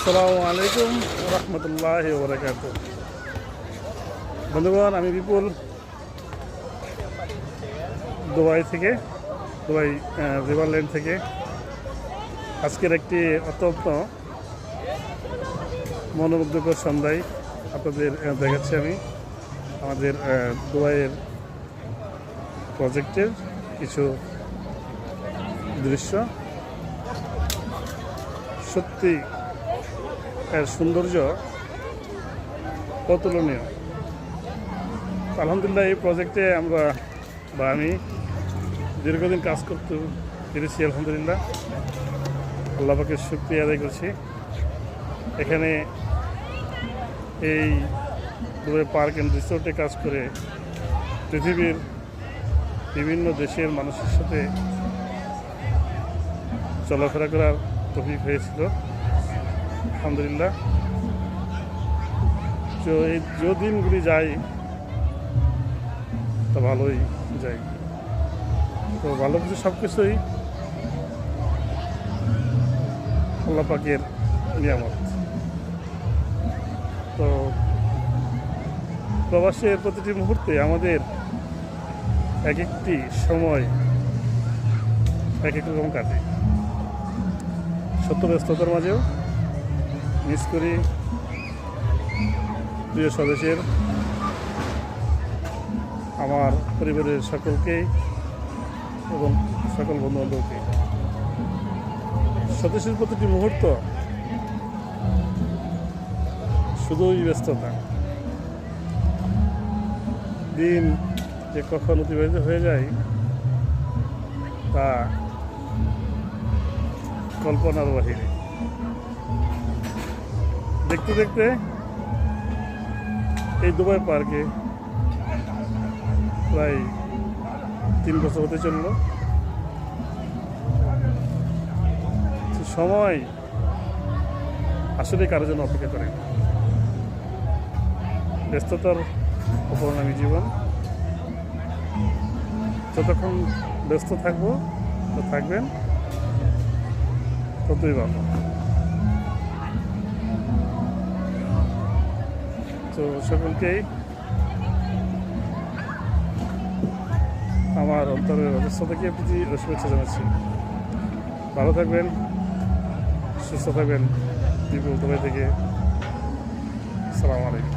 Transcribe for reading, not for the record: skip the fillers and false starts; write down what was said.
আসসালামু আলাইকুম রহমতুল্লাহ বরকাত। বন্ধুগণ, আমি বিপুল দুবাই রিভারল্যান্ড থেকে আজকের একটি অত্যন্ত মনোমুগ্ধকর সন্ধ্যায় আপনাদের দেখাচ্ছি। আমি আমাদের দুবাইয়ের প্রজেক্টের কিছু দৃশ্য। সত্যি এর সৌন্দর্য অতুলনীয়। আলহামদুলিল্লাহ, এই প্রজেক্টে আমি দীর্ঘদিন কাজ করতে পেরেছি। আলহামদুলিল্লাহ, আল্লাহ পাকের শুকরিয়া আদায় করছি। এখানে এই দুবাই পার্ক অ্যান্ড রিসোর্টে কাজ করে পৃথিবীর বিভিন্ন দেশের মানুষের সাথে চলাফেরা করার তৌফিক হয়েছিল। আলহামদুলিল্লাহ, তো এই যে দিনগুলি যাই তা ভালোই যাই। তো ভালো কিছু সব কিছুই আল্লাহ পাকের নিয়ামত। তো প্রবাসের প্রতিটি মুহূর্তে আমাদের এক একটি সময় এক এক রকম কাটে। সত্য ব্যস্ততার মাঝেও মিস করি প্রিয় স্বদেশের আমার পরিবারের সকলকেই এবং সকল বন্ধুবান্ধবকে। স্বদেশের প্রতিটি মুহূর্ত শুধুই ব্যস্ততা। দিন যে কখন অতিবাহিত হয়ে যায় তা কল্পনার বাহিরে। দেখতে দেখতে এই দুবাই পার্কে প্রায় 3 বছর হতে চলল। সময় আসলে কারোর জন্য অপেক্ষা করে। ব্যস্ততার অপরিণামী জীবন। যতক্ষণ ব্যস্ত থাকবো তো থাকবেন, ততই ভালো। তো সকলকেই আমার অন্তরের অবস্থা থেকে প্রতি শুভেচ্ছা জানাচ্ছি। ভালো থাকবেন, সুস্থ থাকবেন। বিপুল দুবাই থেকে আসসালামু আলাইকুম।